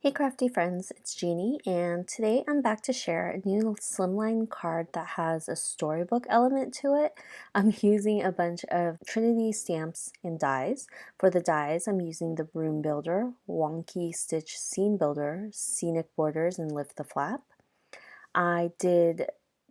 Hey crafty friends, it's Jeannie, and today I'm back to share a new Slimline card that has a storybook element to it. I'm using a bunch of Trinity stamps and dies. For the dies, I'm using the Room Builder, Wonky Stitch Scene Builder, Scenic Borders, and Lift the Flap. I did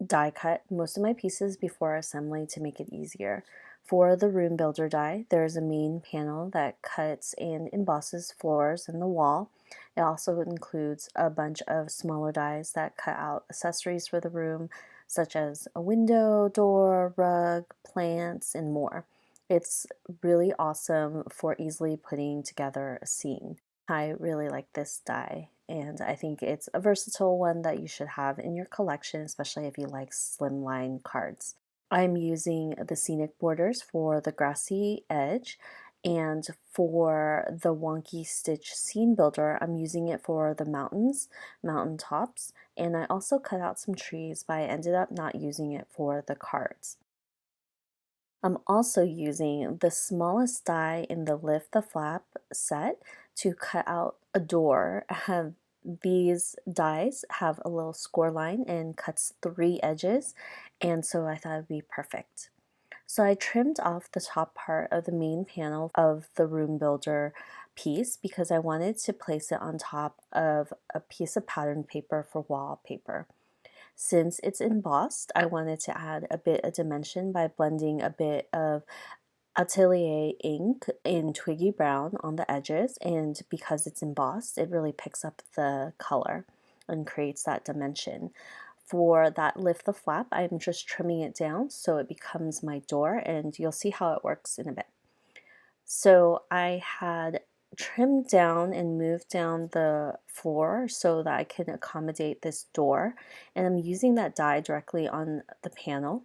die cut most of my pieces before assembly to make it easier. For the Room Builder die, there's a main panel that cuts and embosses floors and the wall. It also includes a bunch of smaller dies that cut out accessories for the room, such as a window, door, rug, plants, and more. It's really awesome for easily putting together a scene. I really like this die, and I think it's a versatile one that you should have in your collection, especially if you like slimline cards. I'm using the Scenic borders for the grassy edge, and for the Wonky Stitch Scene Builder, I'm using it for the mountains, mountain tops, and I also cut out some trees, but I ended up not using it for the cards. I'm also using the smallest die in the Lift the Flap set to cut out a door. These dies have a little score line and cuts 3 edges, and so I thought it would be perfect. So I trimmed off the top part of the main panel of the Room Builder piece because I wanted to place it on top of a piece of pattern paper for wallpaper. Since it's embossed, I wanted to add a bit of dimension by blending a bit of Atelier ink in Twiggy Brown on the edges, and because it's embossed, it really picks up the color and creates that dimension. For that Lift the Flap, I'm just trimming it down so it becomes my door, and you'll see how it works in a bit. So I had trimmed down and moved down the floor so that I can accommodate this door, and I'm using that die directly on the panel.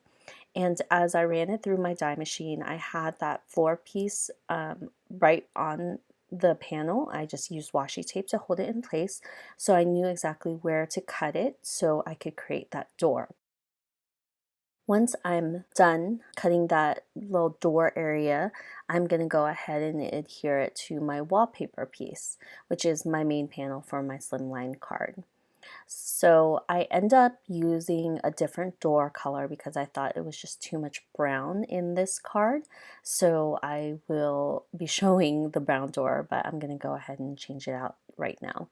And as I ran it through my die machine, I had that floor piece right on the panel. I just used washi tape to hold it in place, so I knew exactly where to cut it so I could create that door. Once I'm done cutting that little door area, I'm going to go ahead and adhere it to my wallpaper piece, which is my main panel for my slimline card. So I end up using a different door color because I thought it was just too much brown in this card. So I will be showing the brown door, but I'm going to go ahead and change it out right now.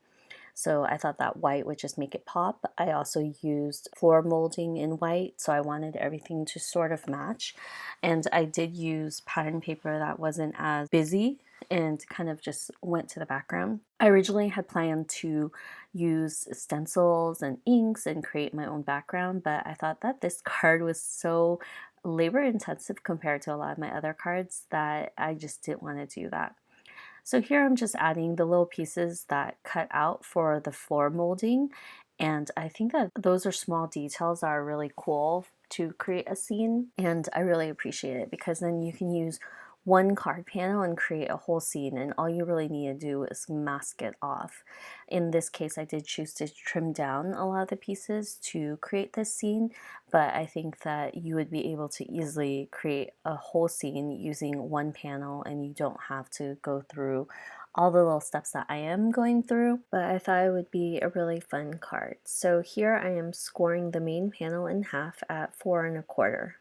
So I thought that white would just make it pop. I also used floor molding in white, so I wanted everything to sort of match. And I did use pattern paper that wasn't as busy and kind of just went to the background. I originally had planned to use stencils and inks and create my own background, but I thought that this card was so labor intensive compared to a lot of my other cards that I just didn't want to do that. So here I'm just adding the little pieces that cut out for the floor molding, and I think that those are small details that are really cool to create a scene, and I really appreciate it because then you can use one card panel and create a whole scene, and all you really need to do is mask it off. In this case, I did choose to trim down a lot of the pieces to create this scene, but I think that you would be able to easily create a whole scene using one panel, and you don't have to go through all the little steps that I am going through, but I thought it would be a really fun card. So here I am scoring the main panel in half at 4 1/4.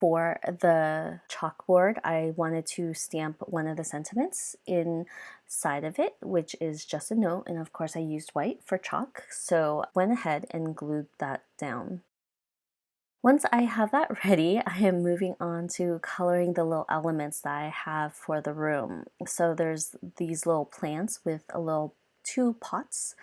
For the chalkboard, I wanted to stamp one of the sentiments inside of it, which is just a note, and of course I used white for chalk, so I went ahead and glued that down. Once I have that ready, I am moving on to coloring the little elements that I have for the room. So there's these little plants with a little 2 pots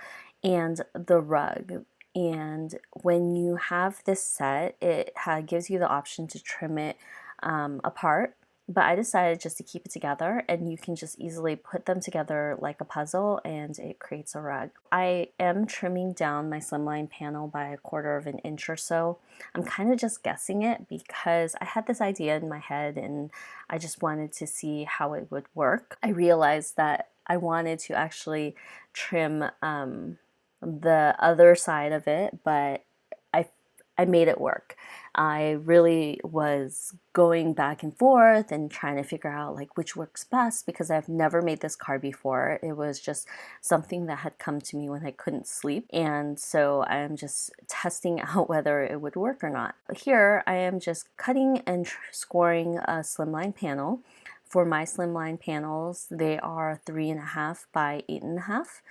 and the rug. And when you have this set, it gives you the option to trim it apart. But I decided just to keep it together, and you can just easily put them together like a puzzle and it creates a rug. I am trimming down my slimline panel by 1/4 of an inch or so. I'm kind of just guessing it because I had this idea in my head and I just wanted to see how it would work. I realized that I wanted to actually trim the other side of it, but I made it work. I really was going back and forth and trying to figure out like which works best because I've never made this card before. It was just something that had come to me when I couldn't sleep. And so I'm just testing out whether it would work or not. Here I am just cutting and scoring a slimline panel. For my slimline panels, they are 3.5 by 8.5.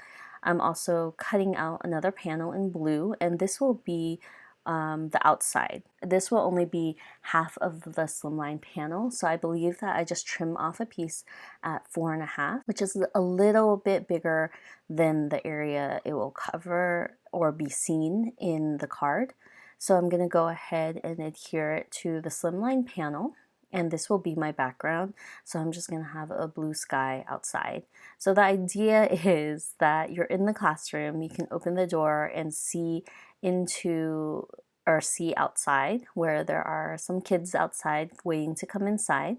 I'm also cutting out another panel in blue, and this will be the outside. This will only be half of the slimline panel, so I believe that I just trim off a piece at 4.5, which is a little bit bigger than the area it will cover or be seen in the card. So I'm going to go ahead and adhere it to the slimline panel, and this will be my background. So I'm just gonna have a blue sky outside. So the idea is that you're in the classroom, you can open the door and see into or see outside where there are some kids outside waiting to come inside.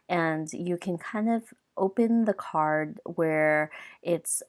And you can kind of open the card where it's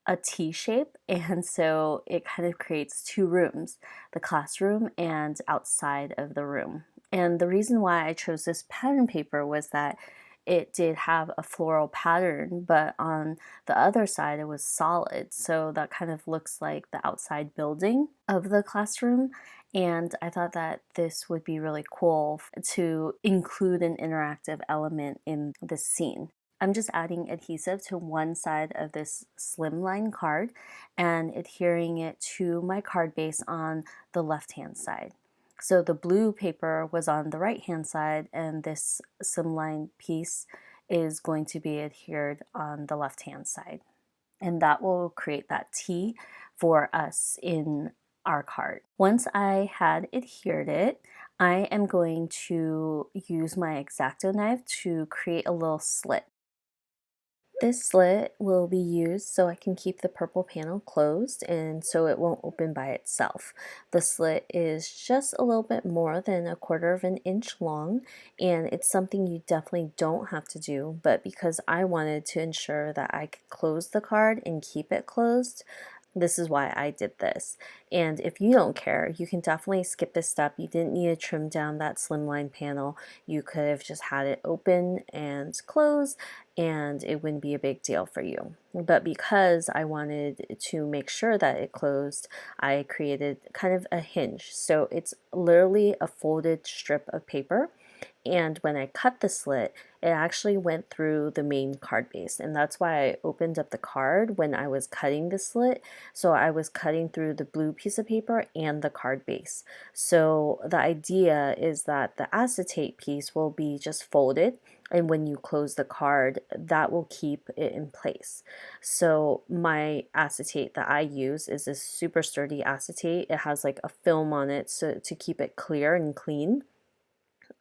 a T shape, and so it kind of creates two rooms, the classroom and outside of the room. And the reason why I chose this pattern paper was that it did have a floral pattern, but on the other side it was solid, so that kind of looks like the outside building of the classroom. And I thought that this would be really cool to include an interactive element in this scene. I'm just adding adhesive to one side of this slimline card and adhering it to my card base on the left-hand side. So the blue paper was on the right-hand side, and this slimline piece is going to be adhered on the left-hand side. And that will create that T for us in our card. Once I had adhered it, I am going to use my X-Acto knife to create a little slit. This slit will be used so I can keep the purple panel closed and so it won't open by itself. The slit is just a little bit more than 1/4 of an inch long, and it's something you definitely don't have to do, but because I wanted to ensure that I could close the card and keep it closed, this is why I did this. And if you don't care, you can definitely skip this step. You didn't need to trim down that slimline panel. You could have just had it open and close and it wouldn't be a big deal for you. But because I wanted to make sure that it closed, I created kind of a hinge. So it's literally a folded strip of paper. And when I cut the slit, it actually went through the main card base, and that's why I opened up the card when I was cutting the slit. So I was cutting through the blue piece of paper and the card base. So the idea is that the acetate piece will be just folded, and when you close the card, that will keep it in place. So my acetate that I use is this super sturdy acetate. It has like a film on it so to keep it clear and clean.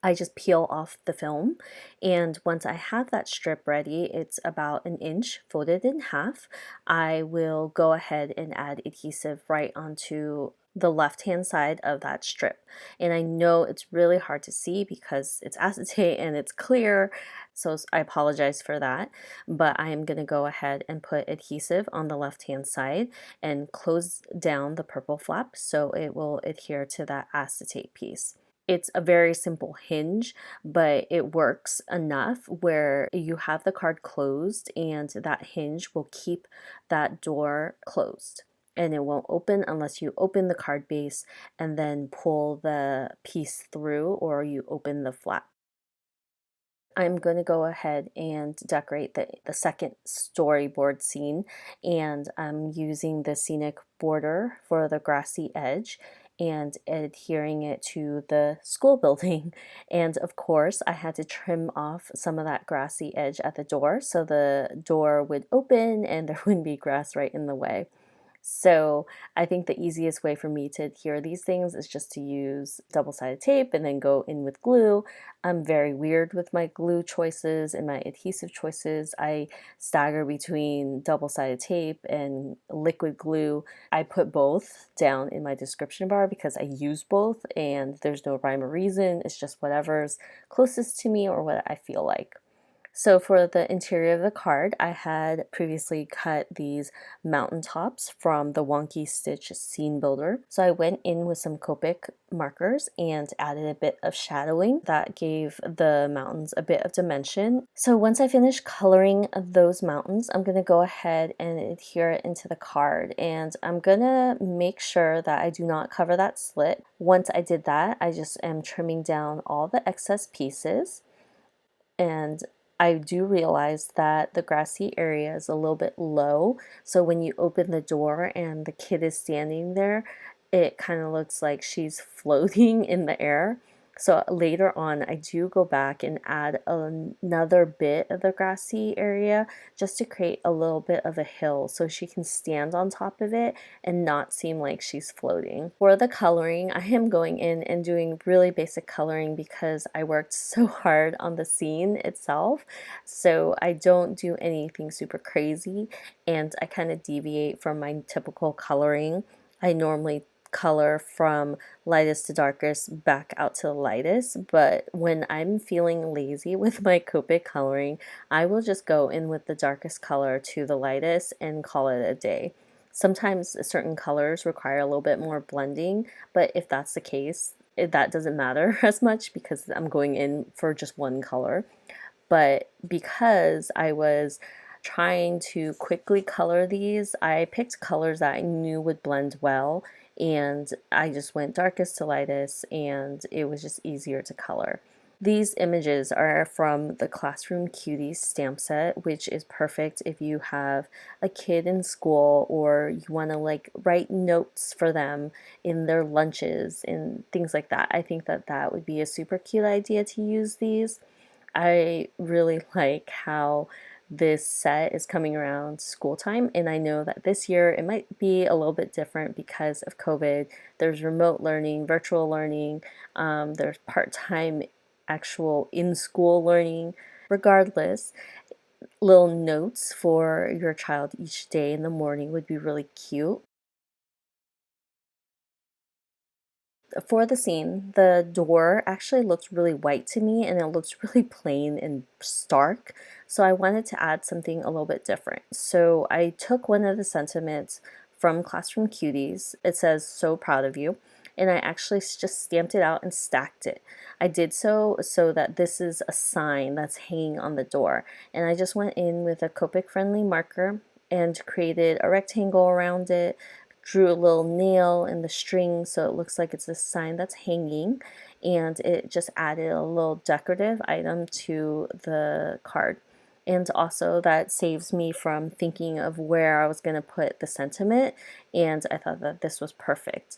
I just peel off the film, and once I have that strip ready, it's about an inch folded in half, I will go ahead and add adhesive right onto the left hand side of that strip. And I know it's really hard to see because it's acetate and it's clear, so I apologize for that, but I am going to go ahead and put adhesive on the left hand side and close down the purple flap so it will adhere to that acetate piece. It's a very simple hinge, but it works enough where you have the card closed and that hinge will keep that door closed. And it won't open unless you open the card base and then pull the piece through, or you open the flap. I'm going to go ahead and decorate the second storyboard scene, and I'm using the Scenic border for the grassy edge and adhering it to the school building. And of course, I had to trim off some of that grassy edge at the door so the door would open and there wouldn't be grass right in the way. So I think the easiest way for me to adhere these things is just to use double-sided tape and then go in with glue. I'm very weird with my glue choices and my adhesive choices. I stagger between double-sided tape and liquid glue. I put both down in my description bar because I use both and there's no rhyme or reason. It's just whatever's closest to me or what I feel like. So for the interior of the card, I had previously cut these mountaintops from the Wonky Stitch Scene Builder. So I went in with some Copic markers and added a bit of shadowing that gave the mountains a bit of dimension. So once I finish coloring those mountains, I'm going to go ahead and adhere it into the card, and I'm going to make sure that I do not cover that slit. Once I did that, I just am trimming down all the excess pieces. And I do realize that the grassy area is a little bit low, so when you open the door and the kid is standing there, it kind of looks like she's floating in the air. So later on, I do go back and add another bit of the grassy area just to create a little bit of a hill so she can stand on top of it and not seem like she's floating. For the coloring, I am going in and doing really basic coloring because I worked so hard on the scene itself. So I don't do anything super crazy, and I kind of deviate from my typical coloring. I normally color from lightest to darkest back out to the lightest, but when I'm feeling lazy with my Copic coloring, I will just go in with the darkest color to the lightest and call it a day. Sometimes certain colors require a little bit more blending, but if that's the case, that doesn't matter as much because I'm going in for just one color. But because I was trying to quickly color these, I picked colors that I knew would blend well, and I just went darkest to lightest, and it was just easier to color. These images are from the Classroom Cuties stamp set, which is perfect if you have a kid in school or you want to like write notes for them in their lunches and things like that. I think that that would be a super cute idea to use these. I really like how this set is coming around school time, and I know that this year it might be a little bit different because of COVID. There's remote learning, virtual learning, there's part-time actual in-school learning. Regardless, little notes for your child each day in the morning would be really cute. For the scene, the door actually looked really white to me and it looked really plain and stark. So I wanted to add something a little bit different. So I took one of the sentiments from Classroom Cuties. It says, "So proud of you." And I actually just stamped it out and stacked it. I did so that this is a sign that's hanging on the door. And I just went in with a Copic friendly marker and created a rectangle around it, drew a little nail in the string so it looks like it's a sign that's hanging, and it just added a little decorative item to the card. And also that saves me from thinking of where I was going to put the sentiment, and I thought that this was perfect.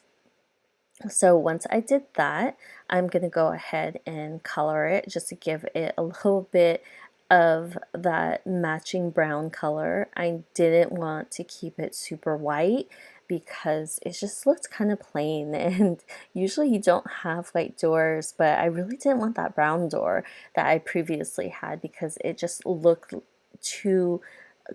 So once I did that, I'm going to go ahead and color it just to give it a little bit of that matching brown color. I didn't want to keep it super white because it just looked kind of plain, and usually you don't have white doors, but I really didn't want that brown door that I previously had because it just looked too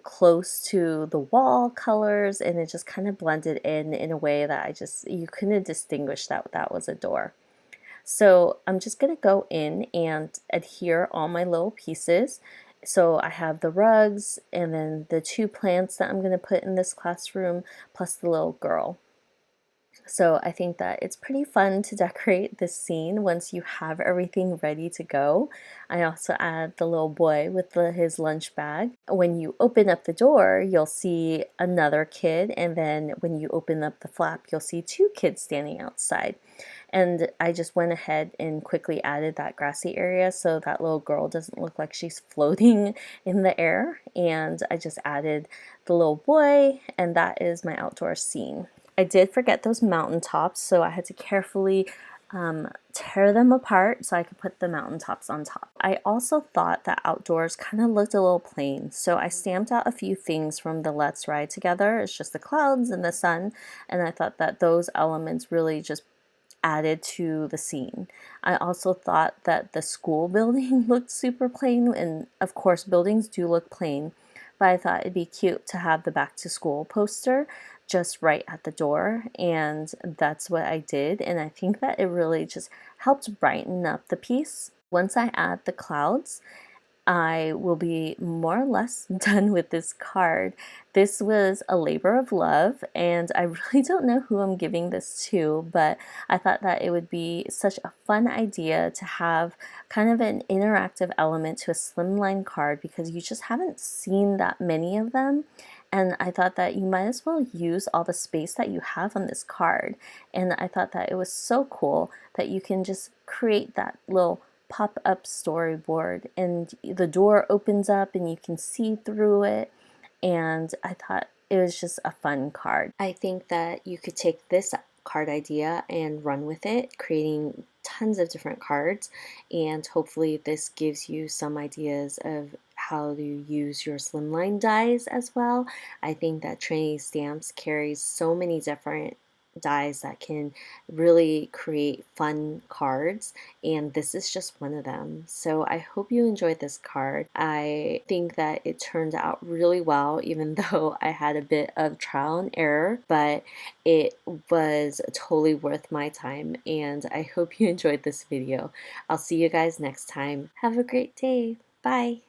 close to the wall colors, and it just kind of blended in a way that you couldn't distinguish that that was a door. So I'm just going to go in and adhere all my little pieces. So I have the rugs and then the two plants that I'm going to put in this classroom plus the little girl. So I think that it's pretty fun to decorate this scene once you have everything ready to go. I also add the little boy with his lunch bag. When you open up the door, you'll see another kid, and then when you open up the flap, you'll see two kids standing outside. And I just went ahead and quickly added that grassy area so that little girl doesn't look like she's floating in the air. And I just added the little boy, and that is my outdoor scene. I did forget those mountaintops, so I had to carefully tear them apart so I could put the mountaintops on top. I also thought that outdoors kind of looked a little plain, so I stamped out a few things from the Let's Ride Together. It's just the clouds and the sun, and I thought that those elements really just added to the scene. I also thought that the school building looked super plain, and of course buildings do look plain, but I thought it'd be cute to have the back to school poster just right at the door, and that's what I did, and I think that it really just helped brighten up the piece. Once I add the clouds, I will be more or less done with this card. This was a labor of love, and I really don't know who I'm giving this to, but I thought that it would be such a fun idea to have kind of an interactive element to a slimline card because you just haven't seen that many of them. And I thought that you might as well use all the space that you have on this card. And I thought that it was so cool that you can just create that little pop-up storyboard and the door opens up and you can see through it, and I thought it was just a fun card. I think that you could take this card idea and run with it, creating tons of different cards, and hopefully this gives you some ideas of how to use your slimline dies as well. I think that Trinity Stamps carries so many different dies that can really create fun cards, and this is just one of them. So I hope you enjoyed this card. I think that it turned out really well, even though I had a bit of trial and error, but it was totally worth my time, and I hope you enjoyed this video. I'll see you guys next time. Have a great day. Bye.